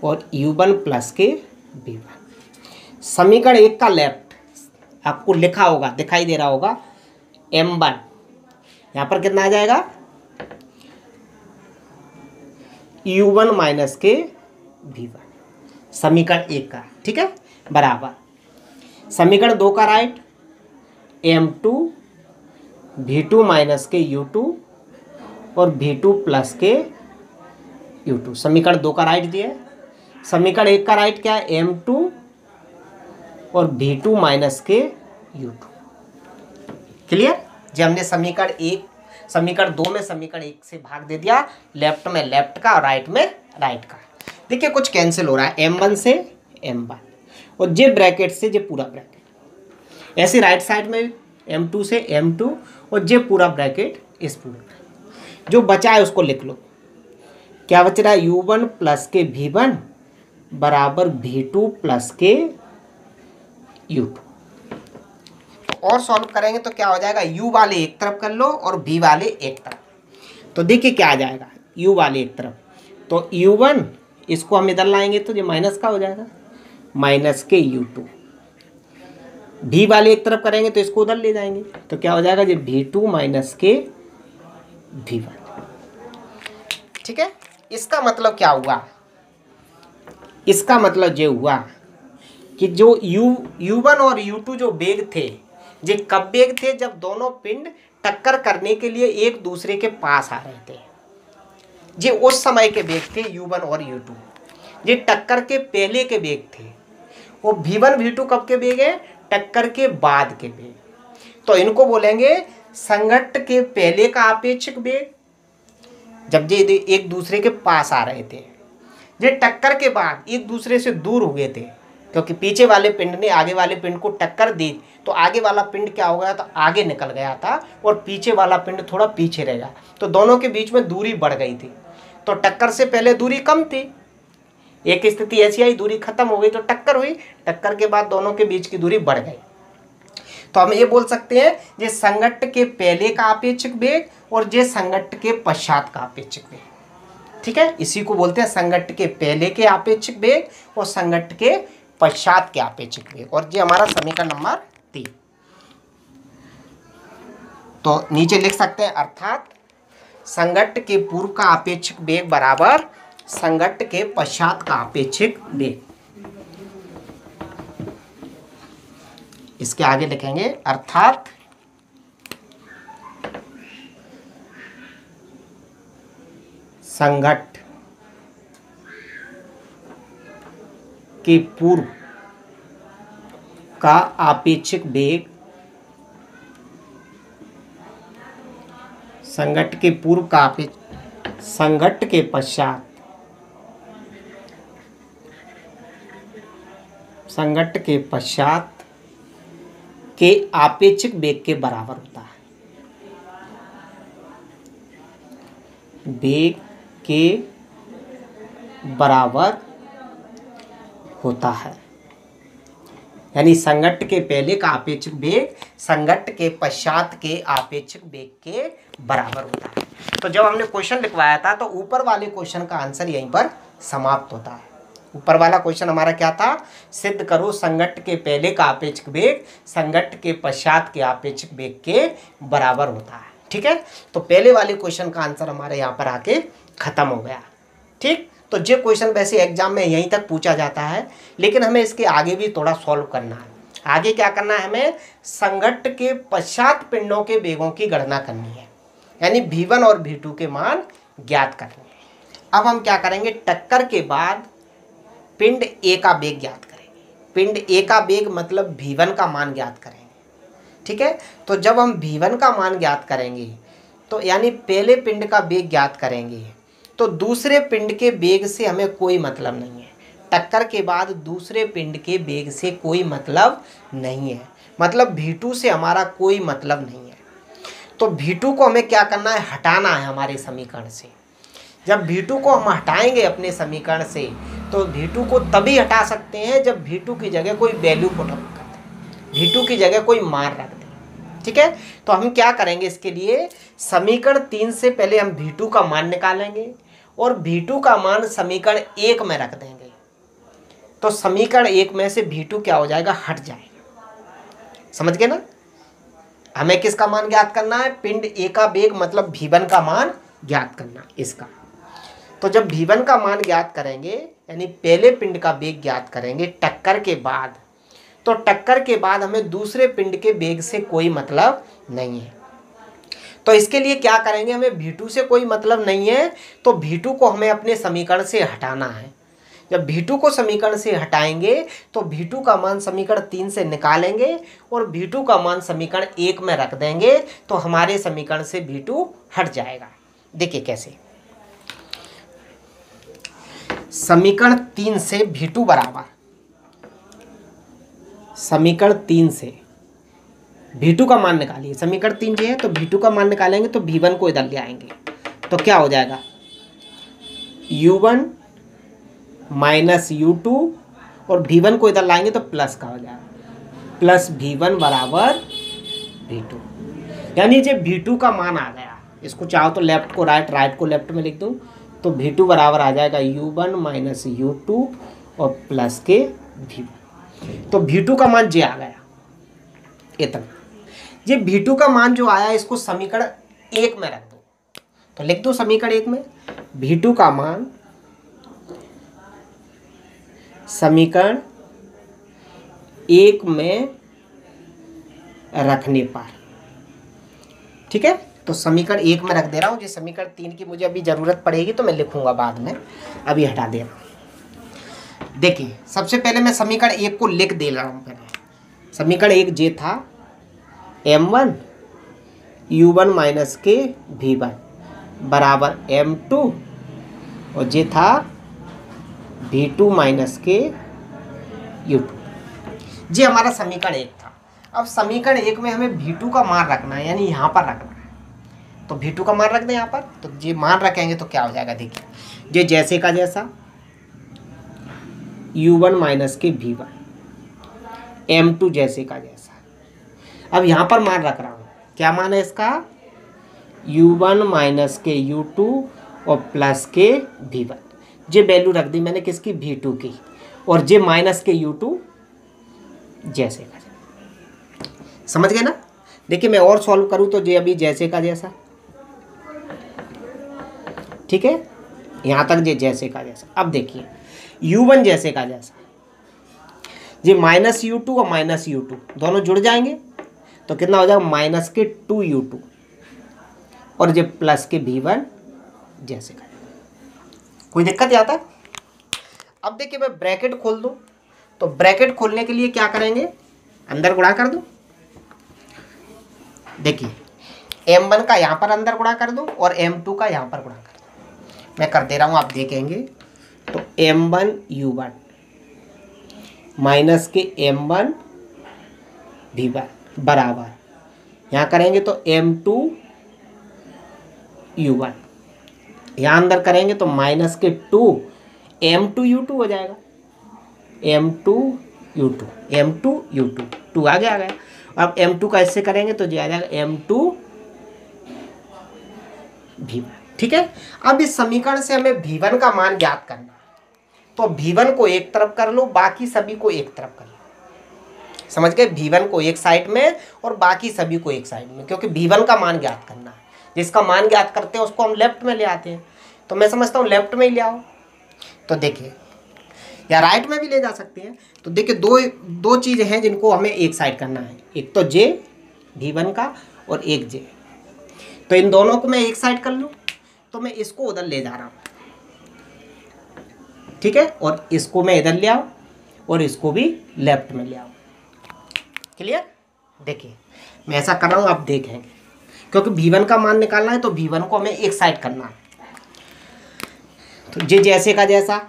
A: और u1 प्लस के v1। समीकरण 1 का लेफ्ट आपको लिखा होगा, दिखाई दे रहा होगा m1, यहाँ पर कितना आ जाएगा u1 माइनस के v1। समीकरण 1 का, ठीक है, बराबर समीकरण 2 का राइट m2 v2 माइनस के u2 और v2 प्लस के u2। समीकरण 2 का राइट दिया है। समीकरण 1 का राइट क्या है, m2 और v2 माइनस के u2। क्लियर। जब हमने समीकरण 2 में समीकरण 1 से भाग दे दिया, लेफ्ट में लेफ्ट का और राइट में राइट का। देखिए कुछ कैंसिल हो रहा है, m1 से m1 और जे ब्रैकेट से जे पूरा ब्रैकेट, ऐसे राइट साइड में m2 से m2 और जे पूरा ब्रैकेट इस पूरे ब्रैकेट। जो बचा है उसको लिख लो। क्या बच रहा है, u1 प्लस के v1 बराबर v2 प्लस के u2। और सॉल्व करेंगे तो क्या हो जाएगा, u वाले एक तरफ कर लो और v वाले एक तरफ। तो देखिए क्या आ जाएगा, u वाले एक तरफ तो u1 इसको हम इधर लाएंगे तो ये माइनस का हो जाएगा, माइनस के u2। v वाले एक तरफ करेंगे तो इसको उधर ले जाएंगे तो क्या हो जाएगा, ये v2 माइनस के v1। ठीक है। इसका मतलब क्या हुआ, इसका मतलब ये हुआ कि जो u1 और u2 जो वेग थे, ये कब वेग थे, जब दोनों पिंड टक्कर करने के लिए एक दूसरे के पास आ रहे थे। ये उस समय के वेग थे u1 और u2। ये टक्कर के पहले के वेग थे। वो v1 v2 कब के वेग है, टक्कर के बाद के वेग। तो इनको बोलेंगे संघट्ट के पहले का आपेक्षिक वेग, जब ये एक दूसरे के पास आ रहे थे। ये टक्कर के बाद एक दूसरे से दूर हो गए थे, क्योंकि पीछे वाले पिंड ने आगे वाले पिंड को टक्कर दी, तो आगे वाला पिंड क्या हो गया था, आगे निकल गया था और पीछे वाला पिंड थोड़ा पीछे रह गया। तो दोनों के बीच में दूरी बढ़ गई थी। तो टक्कर से पहले दूरी कम थी, एक स्थिति ऐसी आई दूरी खत्म हो गई तो टक्कर हुई, टक्कर के बाद दोनों के बीच की दूरी बढ़ गई। तो हम ये बोल सकते हैं ये संघट्ट के पहले का आपेक्षिक वेग और ये संघट्ट के पश्चात का आपेक्षिक वेग। ठीक है, इसी को बोलते हैं संघट्ट के पहले के आपेक्षिक वेग और संघट्ट के पश्चात के आपेक्षिक वेग। और ये हमारा समीकरण नंबर 3। तो नीचे लिख सकते हैं, अर्थात संघट्ट के पूर्व का आपेक्षिक वेग बराबर संघट्ट के पश्चात का आपेक्षिक वेग। इसके आगे लिखेंगे, अर्थात संघट्ट के पूर्व का आपेक्षिक वेग संघट्ट के पूर्व का संघट्ट के पश्चात संघट्ट के पश्चात के आपेक्षिक वेग के बराबर होता है। वेग के बराबर होता है, यानी संघट्ट के पहले का आपेक्षिक वेग संघट्ट के पश्चात के आपेक्षिक वेग के बराबर होता है। तो जब हमने क्वेश्चन लिखवाया था तो ऊपर वाले क्वेश्चन का आंसर यहीं पर समाप्त होता है। ऊपर वाला क्वेश्चन हमारा क्या था, सिद्ध करो संघट्ट के पहले का आपेक्षिक वेग संघट्ट के पश्चात के आपेक्षिक वेग के बराबर होता है। ठीक है, तो पहले वाले क्वेश्चन का आंसर हमारे यहाँ पर आके खत्म हो गया। ठीक, तो ये क्वेश्चन वैसे एग्जाम में यहीं तक पूछा जाता है, लेकिन हमें इसके आगे भी थोड़ा सॉल्व करना है। आगे क्या करना है, हमें संघट्ट के पश्चात पिंडों के वेगों की गणना करनी है, यानी v1 और v2 के मान ज्ञात करने हैं। अब हम क्या करेंगे, टक्कर के बाद पिंड ए का वेग ज्ञात करेंगे। पिंड ए का वेग मतलब v1 का मान ज्ञात करेंगे। ठीक है, तो जब हम v1 का मान ज्ञात करेंगे तो यानी पहले पिंड का वेग ज्ञात करेंगे, तो दूसरे पिंड के वेग से हमें कोई मतलब नहीं है। टक्कर के बाद दूसरे पिंड के वेग से कोई मतलब नहीं है, मतलब v2 से हमारा कोई मतलब नहीं है। तो v2 को हमें क्या करना है, हटाना है हमारे समीकरण से। जब v2 को हम हटाएंगे अपने समीकरण से, तो v2 को तभी हटा सकते हैं जब v2 की जगह कोई वैल्यू पुट अप कर दें, v2 की जगह कोई मान रख दें। ठीक है, तो हम क्या करेंगे, इसके लिए समीकरण 3 से पहले हम v2 का मान निकालेंगे और v2 का मान समीकरण 1 में रख देंगे। तो समीकरण 1 में से v2 क्या हो जाएगा, हट जाएगा। समझ गए ना। हमें किसका मान ज्ञात करना है, पिंड ए का वेग मतलब v1 का मान ज्ञात करना इसका। तो जब v1 का मान ज्ञात करेंगे यानी पहले पिंड का वेग ज्ञात करेंगे टक्कर के बाद, तो टक्कर के बाद हमें दूसरे पिंड के वेग से कोई मतलब नहीं है। तो इसके लिए क्या करेंगे, हमें v2 से कोई मतलब नहीं है, तो v2 को हमें अपने समीकरण से हटाना है। जब v2 को समीकरण से हटाएंगे तो v2 का मान समीकरण 3 से निकालेंगे और v2 का मान समीकरण 1 में रख देंगे, तो हमारे समीकरण से v2 हट जाएगा। देखिए कैसे, समीकरण 3 से v2 बराबर, समीकरण 3 से v2 का मान निकालिए। समीकरण 3 जो है तो v2 का मान निकालेंगे तो v1 को इधर ले आएंगे, तो क्या हो जाएगा u1 माइनस u2, और v1 को इधर लाएंगे तो प्लस का हो जाएगा, प्लस v1 बराबर v2। यानी जब v2 का मान आ गया, इसको चाहो तो लेफ्ट को राइट, राइट को लेफ्ट में लिख दूं, तो v2 बराबर आ जाएगा u1 माइनस u2 और प्लस के v1। तो v2 का मान जे आ गया इतना। ये v2 का मान जो आया इसको समीकरण 1 में रख दो, तो लिख दो समीकरण 1 में v2 का मान समीकरण 1 में रखने पर, ठीक है। तो समीकरण 1 में रख दे रहा हूँ, जिस समीकरण 3 की मुझे अभी ज़रूरत पड़ेगी तो मैं लिखूंगा बाद में, अभी हटा दे रहा हूँ। देखिए सबसे पहले मैं समीकरण 1 को लिख दे रहा हूँ। पहले समीकरण 1 जे था m1 u1 माइनस के v1 बराबर m2, और जे था v2 माइनस के u2। ये हमारा समीकरण 1 था। अब समीकरण 1 में हमें v2 का मान रखना है, यानी यहाँ पर रखना है, तो v2 का मान रख दें यहाँ पर। तो ये मान रखेंगे तो क्या हो जाएगा, देखिए ये जैसे का जैसा u1 माइनस के v1, m2 जैसे का जैसा। अब यहाँ पर मान रख रहा हूँ, क्या मान है इसका u1 माइनस के u2 और प्लस के v1। ये वैल्यू रख दी मैंने किसकी, v2 की, और जे माइनस के u2 जैसे का जैसा। समझ गए ना। देखिए मैं और सॉल्व करूँ तो जे अभी जैसे का जैसा, ठीक है, यहाँ तक जे जैसे का जैसा। अब देखिए u1 जैसे का जैसा, ये माइनस u2 और माइनस u2 दोनों जुड़ जाएंगे तो कितना हो जाएगा माइनस के 2u2, और ये प्लस के v1 जैसे का। कोई दिक्कत आता है। अब देखिए मैं ब्रैकेट खोल दूं, तो ब्रैकेट खोलने के लिए क्या करेंगे, अंदर गुणा कर दूं। देखिए m1 का यहाँ पर अंदर गुणा कर दूं और m2 का यहाँ पर गुणा कर दूं। मैं कर दे रहा हूँ, आप देखेंगे तो m1 u1 माइनस के m1 v1 बराबर, यहाँ करेंगे तो m2 u1, यहाँ अंदर करेंगे तो माइनस के 2 m2 u2 हो जाएगा, m2 u2, m2 u2, 2 आगे आ गया। अब m2 का इससे करेंगे तो ये आ जाएगा m2 v1, ठीक है। अब इस समीकरण से हमें v1 का मान ज्ञात करना है, तो v1 को एक तरफ कर लो, बाकी सभी को एक तरफ कर लो। समझ गए, v1 को एक साइड में और बाकी सभी को एक साइड में, क्योंकि v1 का मान ज्ञात करना है। जिसका मान ज्ञात करते हैं उसको हम लेफ्ट में ले आते हैं, तो मैं समझता हूँ लेफ्ट में ही ले आओ। तो देखिए, या राइट में भी ले जा सकते हैं। तो देखिए दो चीज़ें हैं जिनको हमें एक साइड करना है, एक तो जे v1 का और एक जे। तो इन दोनों को मैं एक साइड कर लूँ, तो मैं इसको उधर ले जा रहा हूँ, ठीक है, और इसको मैं इधर ले आऊँ और इसको भी लेफ्ट में ले आऊँ। क्लियर। देखिए मैं ऐसा कर रहा हूँ, आप देखेंगे, क्योंकि v1 का मान निकालना है तो v1 को हमें एक साइड करना है। तो जे जैसे का जैसा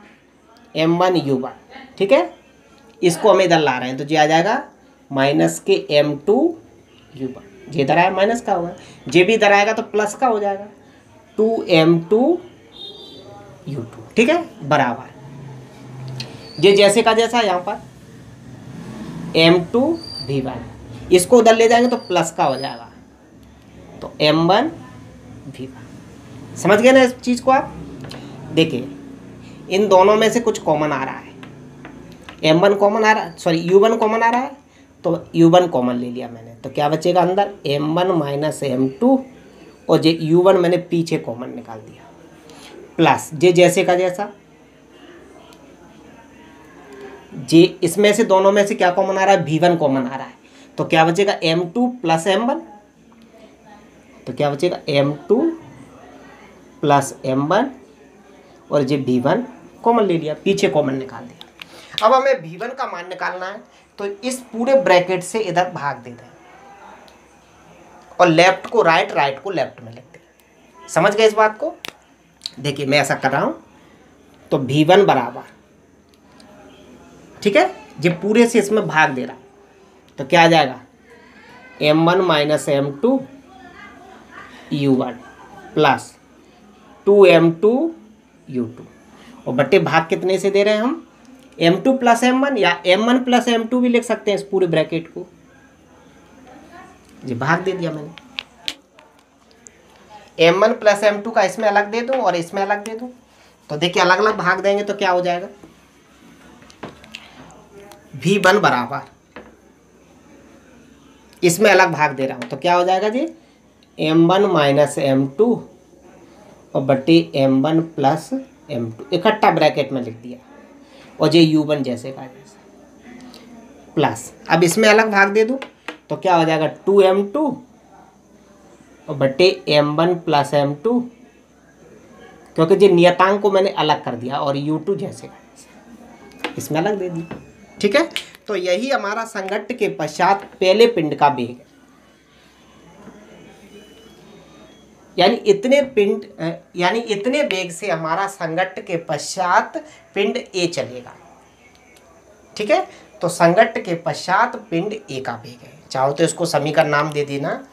A: m1 u1, ठीक है, इसको हम इधर ला रहे हैं तो जे आ जाएगा माइनस के m2 u1, जे इधर आया माइनस का होगा, जे भी इधर आएगा तो प्लस का हो जाएगा 2m2 u2, ठीक है, बराबर जे जैसे का जैसा यहाँ पर m2 v1, इसको उधर ले जाएंगे तो प्लस का हो जाएगा तो m1 v1। समझ गए ना इस चीज़ को आप। देखिए इन दोनों में से कुछ कॉमन आ रहा है, m1 कॉमन आ रहा है, सॉरी u1 कॉमन आ रहा है, तो u1 कॉमन ले लिया मैंने, तो क्या बचेगा अंदर m1 माइनस m2, और जे u1 मैंने पीछे कॉमन निकाल दिया, प्लस जे जैसे का जैसा जे इसमें से दोनों में से क्या कॉमन आ रहा है, V1 कॉमन आ रहा है, तो क्या बचेगा M2 प्लस M1, तो क्या बचेगा M2 प्लस M1 और ये V1 कॉमन ले लिया, पीछे कॉमन निकाल दिया। अब हमें V1 का मान निकालना है, तो इस पूरे ब्रैकेट से इधर भाग दे दें और लेफ्ट को राइट, राइट को लेफ्ट में लिखते हैं। समझ गए इस बात को? देखिए मैं ऐसा कर रहा हूँ, तो V1 बराबर, ठीक है, ये पूरे से इसमें भाग दे रहा हूँ, तो क्या आ जाएगा M1 minus M2 U1 plus 2M2 U2, और बट्टे भाग कितने से दे रहे हैं हम, M2 प्लस M1 या M1 प्लस M2 भी लिख सकते हैं इस पूरे ब्रैकेट को। जी भाग दे दिया मैंने, M1 प्लस M2 का इसमें अलग दे दूं और इसमें अलग दे दूं, तो देखिए अलग अलग भाग देंगे तो क्या हो जाएगा, V1 बराबर, इसमें अलग भाग दे रहा हूं तो क्या हो जाएगा जी, M1 माइनस M2 और बट्टी M1 प्लस M2 इकट्ठा ब्रैकेट में लिख दिया, और ये U1 जैसे का जैसे प्लस, अब इसमें अलग भाग दे दूं तो क्या हो जाएगा 2M2 और बट्टे M1 प्लस M2, क्योंकि जो नियतांक को मैंने अलग कर दिया, और U2 जैसे का जैसे इसमें अलग दे दी, ठीक है। तो यही हमारा संघट्ट के पश्चात पहले पिंड का वेग है, यानी इतने वेग से हमारा संघट्ट के पश्चात पिंड ए चलेगा, ठीक है। तो संघट्ट के पश्चात पिंड ए का वेग है, चाहो तो इसको समीकरण नाम दे देना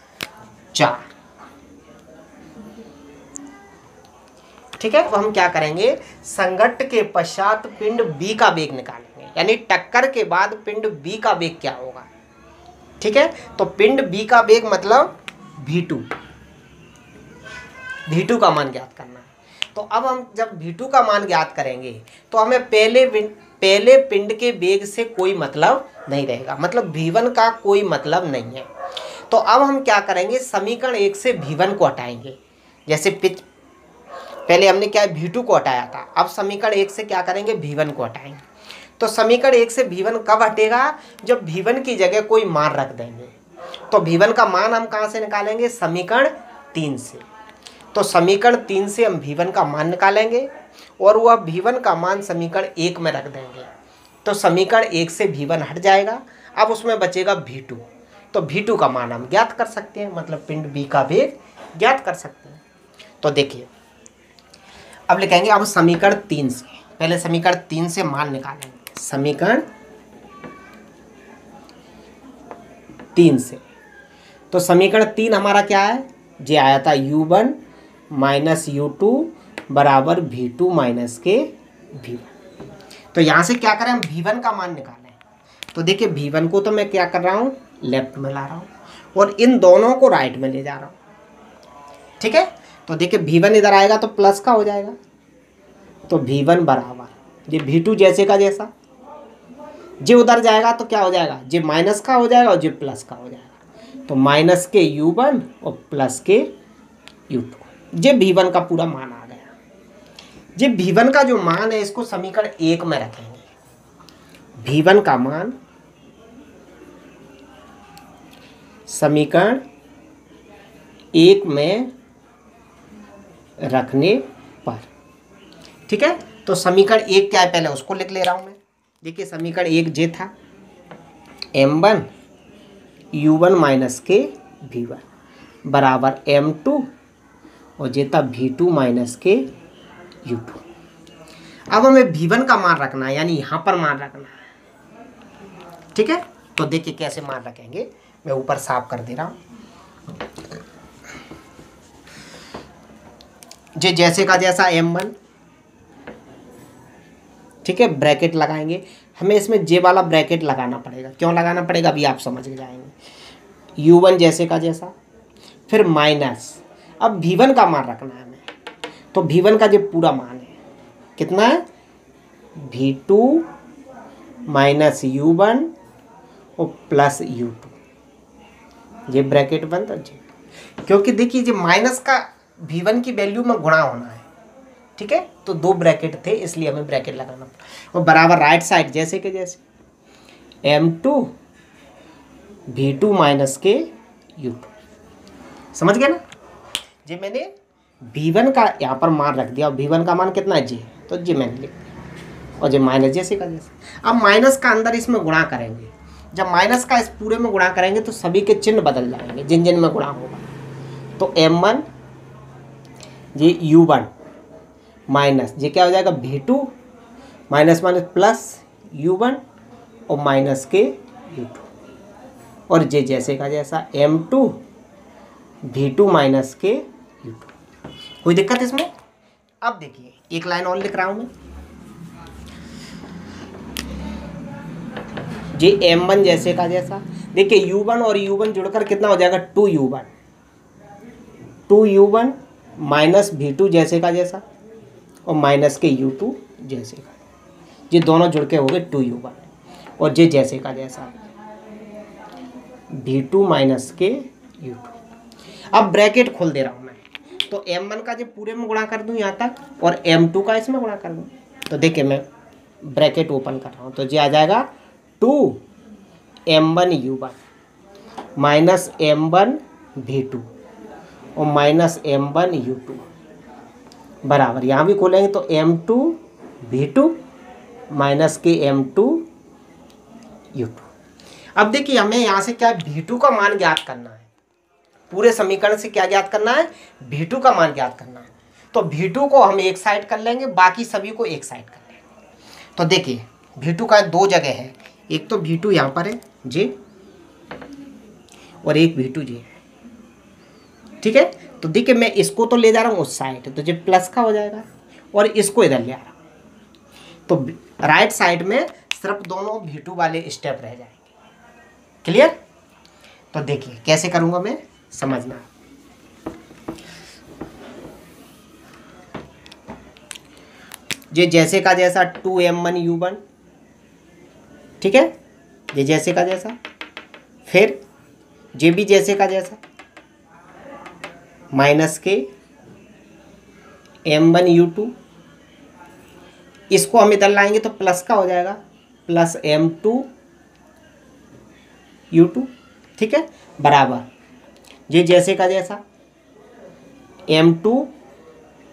A: 4, ठीक है। अब हम क्या करेंगे, संघट्ट के पश्चात पिंड बी का वेग निकालेंगे, यानी टक्कर के बाद पिंड बी का वेग क्या होगा, ठीक है। तो पिंड बी का वेग मतलब V2 का मान ज्ञात करना है। तो अब हम जब V2 का मान ज्ञात करेंगे तो हमें पहले पिंड के वेग से कोई मतलब नहीं रहेगा, मतलब V1 का कोई मतलब नहीं है। तो अब हम क्या करेंगे, समीकरण 1 से V1 को हटाएंगे, जैसे पहले हमने क्या V2 को हटाया था, अब समीकरण 1 से क्या करेंगे, V1 को हटाएंगे। तो समीकरण 1 से V1 कब हटेगा, जब V1 की जगह कोई मान रख देंगे। तो V1 का मान हम कहाँ से निकालेंगे, समीकरण 3 से। तो समीकरण 3 से हम V1 का मान निकालेंगे और वह V1 का मान समीकरण 1 में रख देंगे, तो समीकरण 1 से V1 हट जाएगा, अब उसमें बचेगा V2। तो V2 का मान हम ज्ञात कर सकते हैं, मतलब पिंड B का वेग ज्ञात कर सकते हैं। तो देखिए अब लिखेंगे, अब समीकरण 3 से, पहले समीकरण 3 से मान निकालेंगे, समीकरण 3 से। तो समीकरण 3 हमारा क्या है, जे आया था U1 माइनस U2 बराबर V2 माइनस के V1। तो यहाँ से क्या करें, हम V1 का मान निकालें। तो देखिए V1 को तो मैं क्या कर रहा हूँ, लेफ्ट में ला रहा हूँ और इन दोनों को राइट में ले जा रहा हूँ, ठीक है। तो देखिए V1 इधर आएगा तो प्लस का हो जाएगा, तो V1 बराबर ये V2 जैसे का जैसा, जे उधर जाएगा तो क्या हो जाएगा, जे माइनस का हो जाएगा और जे प्लस का हो जाएगा, तो माइनस के U1 और प्लस के U2, जे V1 का पूरा मान आ गया। जे V1 का जो मान है इसको समीकरण 1 में रखेंगे, V1 का मान समीकरण 1 में रखने पर, ठीक है। तो समीकरण 1 क्या है, पहले उसको लिख ले रहा हूं मैं। देखिए समीकरण 1 जे था M1 U1 माइनस के V1 बराबर M2 और जे था V2 माइनस के U2। अब हमें V1 का मान रखना है, यानी यहाँ पर मान रखना है, ठीक है। तो देखिए कैसे मान रखेंगे, मैं ऊपर साफ कर दे रहा हूँ। जे जैसे का जैसा M1, ठीक है, ब्रैकेट लगाएंगे। हमें इसमें जे वाला ब्रैकेट लगाना पड़ेगा, क्यों लगाना पड़ेगा अभी आप समझ जाएंगे। U1 जैसे का जैसा, फिर माइनस, अब V1 का मान रखना है हमें, तो V1 का जो पूरा मान है कितना है, V2 माइनस U1 और प्लस U2, ये ब्रैकेट बंद है जी, क्योंकि देखिए जो माइनस का V1 की वैल्यू में गुणा होना है, ठीक है, तो 2 ब्रैकेट थे इसलिए हमें ब्रैकेट लगाना पड़ा। और बराबर राइट साइड जैसे के जैसे m2 v2 माइनस के u2, समझ गए ना। जी मैंने v1 का यहाँ पर मान रख दिया और v1 का मान कितना है जी, तो जी मैंने लिख दिया, और जी माइनस जैसे का जैसे। अब माइनस का अंदर इसमें गुणा करेंगे, जब माइनस का इस पूरे में गुणा करेंगे तो सभी के चिन्ह बदल जाएंगे जिन जिन में गुणा होगा। तो m1 ये u1 माइनस ये क्या हो जाएगा v2 minus minus plus u1 और माइनस के u2, और जे जैसे का जैसा m2 v2 माइनस के u2। कोई दिक्कत इसमें। अब देखिए एक लाइन और लिख रहा हूं मैं, जे m1 जैसे का जैसा। देखिए u1 और u1 जुड़कर कितना हो जाएगा 2u1 माइनस v2 जैसे का जैसा और माइनस के u2 जैसे का, ये दोनों जुड़ के हो गए 2u1, और ये जैसे का जैसा v2 माइनस के u2। अब ब्रैकेट खोल दे रहा हूँ मैं, तो m1 का जो पूरे में गुणा कर दूँ यहाँ तक और m2 का इसमें गुणा कर दूँ। तो देखिए मैं ब्रैकेट ओपन कर रहा हूँ, तो ये आ जाएगा 2m1 u1 minus m1 v2 और माइनस m1 u2 बराबर, यहाँ भी खोलेंगे तो m2 v2 माइनस के m2 u2। अब देखिए हमें यहाँ से क्या v2 का मान ज्ञात करना है, पूरे समीकरण से क्या ज्ञात करना है, v2 का मान ज्ञात करना है। तो v2 को हम एक साइड कर लेंगे, बाकी सभी को एक साइड कर लेंगे। तो देखिए v2 का 2 जगह है, एक तो v2 यहाँ पर है जी और एक v2 जी है, ठीक है। तो देखिए मैं इसको तो ले जा रहा हूँ उस साइड, तो ये प्लस का हो जाएगा और इसको इधर ले आ रहा हूँ, तो राइट साइड में सिर्फ दोनों v2 वाले स्टेप रह जाएंगे। क्लियर। तो देखिए कैसे करूँगा मैं, समझना। ये जैसे का जैसा 2m1 u1, ठीक है, ये जैसे का जैसा, फिर ये भी जैसे का जैसा माइनस के m1 u2, इसको हम इधर लाएंगे तो प्लस का हो जाएगा प्लस m2 u2, ठीक है, बराबर ये जैसे का जैसा m2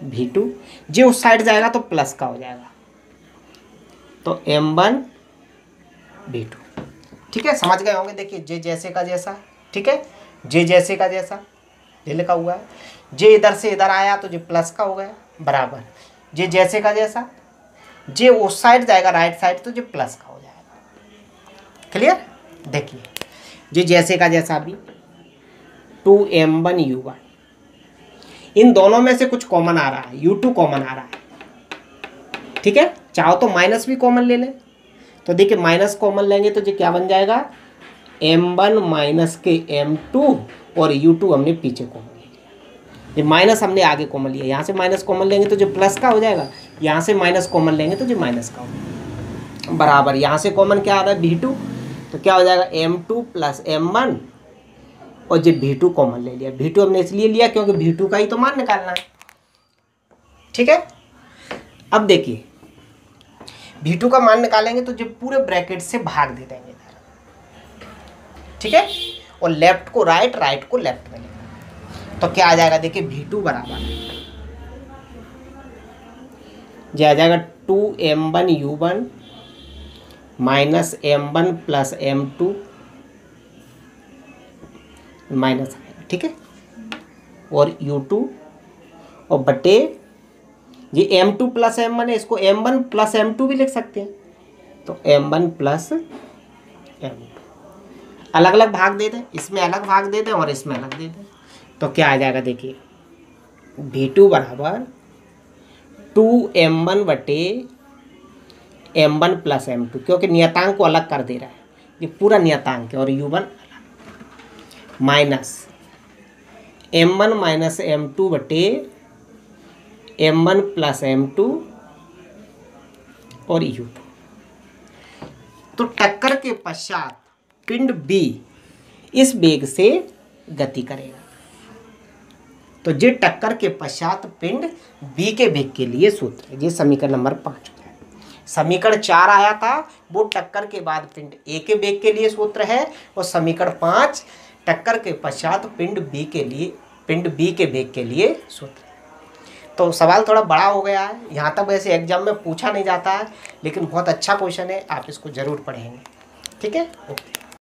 A: v2, जे उस साइड जाएगा तो प्लस का हो जाएगा तो m1 v2, ठीक है, समझ गए होंगे। देखिए जे जैसे का जैसा, ठीक है, जे जैसे का जैसा ये लिखा हुआ है, जे इधर से इधर आया तो जे प्लस का हो गया बराबर, जे जैसे का जैसा, जे उस साइड जाएगा राइट साइड तो जे प्लस का हो जाएगा। क्लियर। देखिए जे जैसे का जैसा भी 2m1 u1, इन दोनों में से कुछ कॉमन आ रहा है, u2 कॉमन आ रहा है, ठीक है, चाहो तो माइनस भी कॉमन ले लें। तो देखिए माइनस कॉमन लेंगे तो ये क्या बन जाएगा m1 माइनस के m2 और u2 हमने पीछे कॉमन ले लिया, ये माइनस हमने आगे कॉमन लिया, यहाँ से माइनस कॉमन लेंगे तो जो प्लस का हो जाएगा, यहाँ से माइनस कॉमन लेंगे तो जो माइनस का हो जाएगा बराबर, यहाँ से कॉमन क्या आ रहा है v2, तो क्या हो जाएगा m2 प्लस m1 और जो v2 कॉमन ले लिया, v2 हमने इसलिए लिया क्योंकि v2 का ही तो मान निकालना है, ठीक है। अब देखिए v2 का मान निकालेंगे तो जो पूरे ब्रैकेट से भाग दे देंगे इधर, ठीक है, और लेफ्ट को राइट, राइट को लेफ्ट में लेंगे तो क्या आ जाएगा, देखिए v2 बराबर जो आ जाएगा 2m1 u1 minus m1 plus m2 minus, ठीक है, और u2 और बटे ये m2 प्लस m1 है, इसको m1 प्लस m2 भी लिख सकते हैं, तो m1 प्लस m2 अलग अलग भाग दे दें, इसमें अलग भाग दे दें और इसमें अलग दे दें, तो क्या आ जाएगा, देखिए v2 बराबर 2m1 बटे m1 प्लस m2, क्योंकि नियतांक को अलग कर दे रहा है, ये पूरा नियतांक है, और u1 अलग, माइनस m1 माइनस m2 बटे m1 प्लस m2 और u2। तो टक्कर के पश्चात पिंड B इस वेग से गति करेगा, तो जे टक्कर के पश्चात पिंड बी के वेग के लिए सूत्र है। ये समीकरण नंबर 5 होता है। समीकरण 4 आया था वो टक्कर के बाद पिंड ए के वेग के लिए सूत्र है, और समीकरण 5 टक्कर के पश्चात पिंड बी के वेग के लिए सूत्र है। तो सवाल थोड़ा बड़ा हो गया है, यहाँ तक वैसे एग्जाम में पूछा नहीं जाता है, लेकिन बहुत अच्छा क्वेश्चन है, आप इसको जरूर पढ़ेंगे। ठीक है, ओके।